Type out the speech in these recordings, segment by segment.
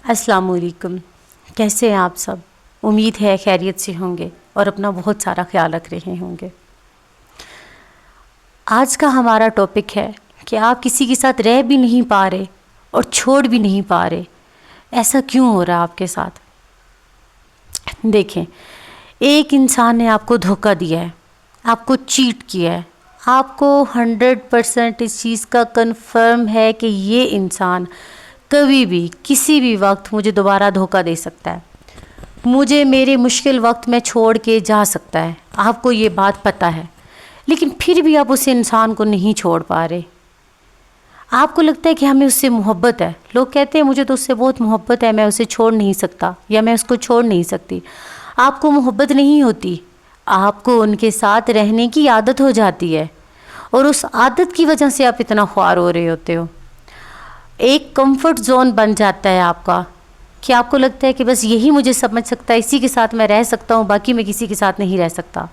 السلام علیکم. کیسے ہیں آپ سب؟ امید ہے خیریت سے ہوں گے اور اپنا بہت سارا خیال رکھ رہے ہوں گے. آج کا ہمارا ٹاپک ہے کہ آپ کسی کے ساتھ رہ بھی نہیں پا رہے اور چھوڑ بھی نہیں پا رہے. ایسا کیوں ہو رہا ہے آپ کے ساتھ؟ دیکھیں، ایک انسان نے آپ کو دھوکہ دیا ہے، آپ کو چیٹ کیا ہے، آپ کو 100% اس چیز کا کنفرم ہے کہ یہ انسان کبھی بھی کسی بھی وقت مجھے دوبارہ دھوکہ دے سکتا ہے، مجھے میرے مشکل وقت میں چھوڑ کے جا سکتا ہے. آپ کو یہ بات پتہ ہے، لیکن پھر بھی آپ اس انسان کو نہیں چھوڑ پا رہے. آپ کو لگتا ہے کہ ہمیں اس سے محبت ہے. لوگ کہتے ہیں مجھے تو اس سے بہت محبت ہے، میں اسے چھوڑ نہیں سکتا یا میں اس کو چھوڑ نہیں سکتی. آپ کو محبت نہیں ہوتی، آپ کو ان کے ساتھ رہنے کی عادت ہو جاتی ہے اور اس عادت کی وجہ سے آپ اتنا خوار ہو رہے ہوتے ہو. ایک کمفرٹ زون بن جاتا ہے آپ کا کہ آپ کو لگتا ہے کہ بس یہی مجھے سمجھ سکتا ہے، اسی کے ساتھ میں رہ سکتا ہوں، باقی میں کسی کے ساتھ نہیں رہ سکتا.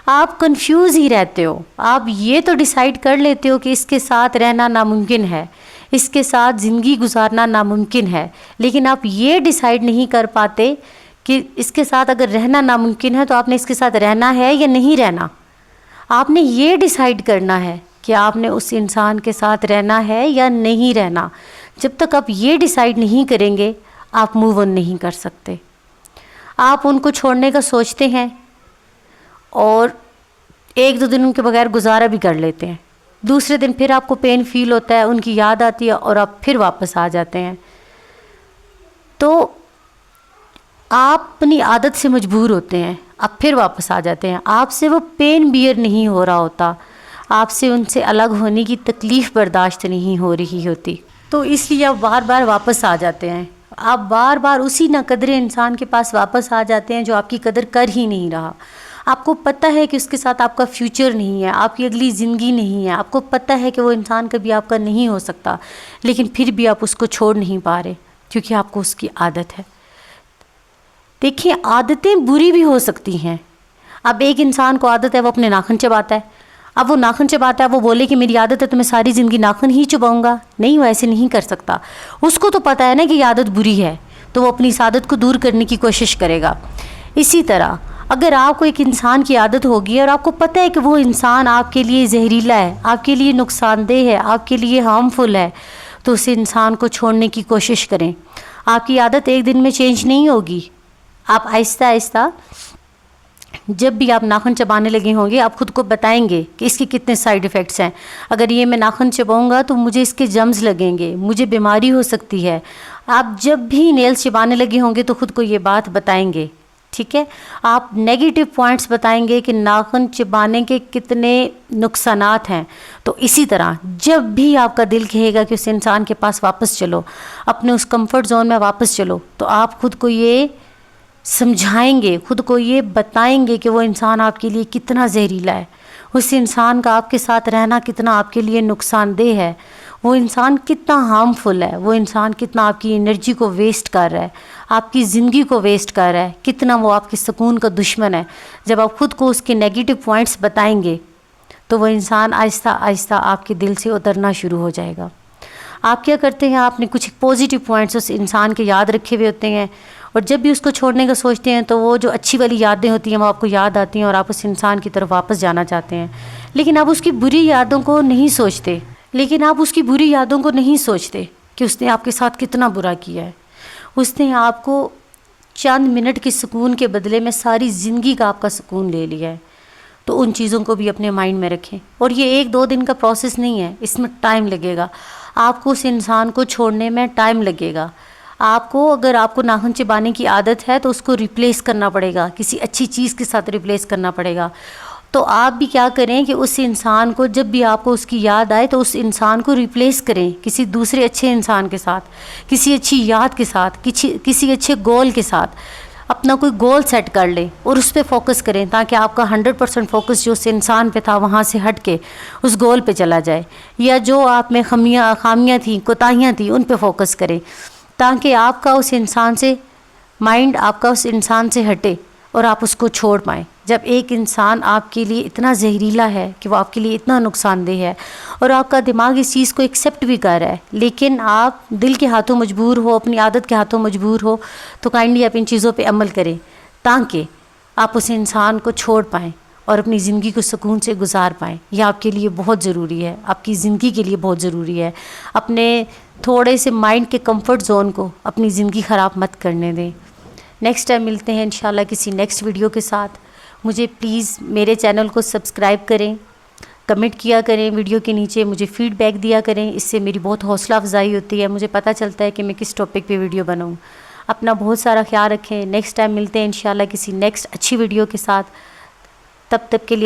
آپ کنفیوز ہی رہتے ہو. آپ یہ تو ڈیسائیڈ کر لیتے ہو کہ اس کے ساتھ رہنا ناممکن ہے، اس کے ساتھ زندگی گزارنا ناممکن ہے، لیکن آپ یہ ڈیسائیڈ نہیں کر پاتے کہ اس کے ساتھ اگر رہنا ناممکن ہے تو آپ نے اس کے ساتھ رہنا ہے یا نہیں رہنا. آپ نے یہ ڈیسائیڈ کرنا ہے کہ آپ نے اس انسان کے ساتھ رہنا ہے یا نہیں رہنا. جب تک آپ یہ ڈیسائیڈ نہیں کریں گے آپ موو آن نہیں کر سکتے. آپ ان کو چھوڑنے کا سوچتے ہیں اور ایک دو دن ان کے بغیر گزارا بھی کر لیتے ہیں، دوسرے دن پھر آپ کو پین فیل ہوتا ہے، ان کی یاد آتی ہے اور آپ پھر واپس آ جاتے ہیں. تو آپ اپنی عادت سے مجبور ہوتے ہیں، آپ پھر واپس آ جاتے ہیں. آپ سے وہ پین بیئر نہیں ہو رہا ہوتا، آپ سے ان سے الگ ہونے کی تکلیف برداشت نہیں ہو رہی ہوتی، تو اس لیے آپ بار بار واپس آ جاتے ہیں. آپ بار بار اسی ناقدر انسان کے پاس واپس آ جاتے ہیں جو آپ کی قدر کر ہی نہیں رہا. آپ کو پتہ ہے کہ اس کے ساتھ آپ کا فیوچر نہیں ہے، آپ کی اگلی زندگی نہیں ہے، آپ کو پتہ ہے کہ وہ انسان کبھی آپ کا نہیں ہو سکتا، لیکن پھر بھی آپ اس کو چھوڑ نہیں پا رہے کیونکہ آپ کو اس کی عادت ہے. دیکھیں، عادتیں بری بھی ہو سکتی ہیں. اب ایک انسان کو عادت ہے وہ اپنے ناخن چباتا ہے. اب وہ ناخن چباتا ہے، وہ بولے کہ میری عادت ہے تو میں ساری زندگی ناخن ہی چباؤں گا. نہیں، وہ ایسے نہیں کر سکتا. اس کو تو پتہ ہے نا کہ یہ عادت بری ہے، تو وہ اپنی اس عادت کو دور کرنے کی کوشش کرے گا. اسی طرح اگر آپ کو ایک انسان کی عادت ہوگی اور آپ کو پتہ ہے کہ وہ انسان آپ کے لیے زہریلا ہے، آپ کے لیے نقصان دہ ہے، آپ کے لیے ہارمفل ہے، تو اس انسان کو چھوڑنے کی کوشش کریں. آپ کی عادت ایک دن میں چینج نہیں ہوگی. آپ آہستہ آہستہ جب بھی آپ ناخن چبانے لگے ہوں گے آپ خود کو بتائیں گے کہ اس کے کتنے سائیڈ ایفیکٹس ہیں. اگر یہ میں ناخن چباؤں گا تو مجھے اس کے جمز لگیں گے، مجھے بیماری ہو سکتی ہے. آپ جب بھی نیلز چبانے لگے ہوں گے تو خود کو یہ بات بتائیں گے. ٹھیک ہے، آپ نیگیٹو پوائنٹس بتائیں گے کہ ناخن چبانے کے کتنے نقصانات ہیں. تو اسی طرح جب بھی آپ کا دل کہے گا کہ اس انسان کے پاس واپس چلو، اپنے اس کمفرٹ زون میں واپس چلو، تو آپ خود کو یہ سمجھائیں گے، خود کو یہ بتائیں گے کہ وہ انسان آپ کے لیے کتنا زہریلا ہے، اس انسان کا آپ کے ساتھ رہنا کتنا آپ کے لیے نقصان دہ ہے، وہ انسان کتنا ہارمفل ہے، وہ انسان کتنا آپ کی انرجی کو ویسٹ کر رہا ہے، آپ کی زندگی کو ویسٹ کر رہا ہے، کتنا وہ آپ کے سکون کا دشمن ہے. جب آپ خود کو اس کے نیگیٹو پوائنٹس بتائیں گے تو وہ انسان آہستہ آہستہ آپ کے دل سے اترنا شروع ہو جائے گا. آپ کیا کرتے ہیں، آپ نے کچھ پازیٹیو پوائنٹس اس انسان کے یاد رکھے ہوئے ہوتے ہیں، اور جب بھی اس کو چھوڑنے کا سوچتے ہیں تو وہ جو اچھی والی یادیں ہوتی ہیں وہ آپ کو یاد آتی ہیں اور آپ اس انسان کی طرف واپس جانا چاہتے ہیں. لیکن آپ اس کی بری یادوں کو نہیں سوچتے، کہ اس نے آپ کے ساتھ کتنا برا کیا ہے. اس نے آپ کو چند منٹ کے سکون کے بدلے میں ساری زندگی کا آپ کا سکون لے لیا ہے. تو ان چیزوں کو بھی اپنے مائنڈ میں رکھیں. اور یہ ایک دو دن کا پروسیس نہیں ہے، اس میں ٹائم لگے گا. آپ کو اس انسان کو چھوڑنے میں ٹائم لگے گا. آپ کو اگر آپ کو ناخن چبانے کی عادت ہے تو اس کو ریپلیس کرنا پڑے گا، کسی اچھی چیز کے ساتھ ریپلیس کرنا پڑے گا. تو آپ بھی کیا کریں کہ اس انسان کو جب بھی آپ کو اس کی یاد آئے تو اس انسان کو ریپلیس کریں کسی دوسرے اچھے انسان کے ساتھ، کسی اچھی یاد کے ساتھ، کسی اچھے گول کے ساتھ. اپنا کوئی گول سیٹ کر لیں اور اس پہ فوکس کریں تاکہ آپ کا 100% فوکس جو اس انسان پہ تھا وہاں سے ہٹ کے اس گول پہ چلا جائے، یا جو آپ میں خامیاں تھیں، کوتاہیاں تھیں، ان پہ فوکس کریں تاکہ آپ کا اس انسان سے مائنڈ آپ کا اس انسان سے ہٹے اور آپ اس کو چھوڑ پائیں. جب ایک انسان آپ کے لیے اتنا زہریلا ہے کہ وہ آپ کے لیے اتنا نقصان دہ ہے اور آپ کا دماغ اس چیز کو ایکسیپٹ بھی کر رہا ہے، لیکن آپ دل کے ہاتھوں مجبور ہو، اپنی عادت کے ہاتھوں مجبور ہو، تو کائنڈلی آپ ان چیزوں پہ عمل کریں تاکہ آپ اس انسان کو چھوڑ پائیں اور اپنی زندگی کو سکون سے گزار پائیں۔ یہ آپ کے لیے بہت ضروری ہے، آپ کی زندگی کے لیے بہت ضروری ہے۔ اپنے تھوڑے سے مائنڈ کے کمفرٹ زون کو اپنی زندگی خراب مت کرنے دیں۔ نیکسٹ ٹائم ملتے ہیں انشاءاللہ کسی نیکسٹ ویڈیو کے ساتھ۔ مجھے پلیز میرے چینل کو سبسکرائب کریں، کمنٹ کیا کریں ویڈیو کے نیچے، مجھے فیڈ بیک دیا کریں، اس سے میری بہت حوصلہ افزائی ہوتی ہے، مجھے پتہ چلتا ہے کہ میں کس ٹاپک پہ ویڈیو بناؤں۔ اپنا بہت سارا خیال رکھیں۔ نیکسٹ ٹائم ملتے ہیں انشاءاللہ کسی نیکسٹ اچھی ویڈیو کے ساتھ۔ تب تک کے لیے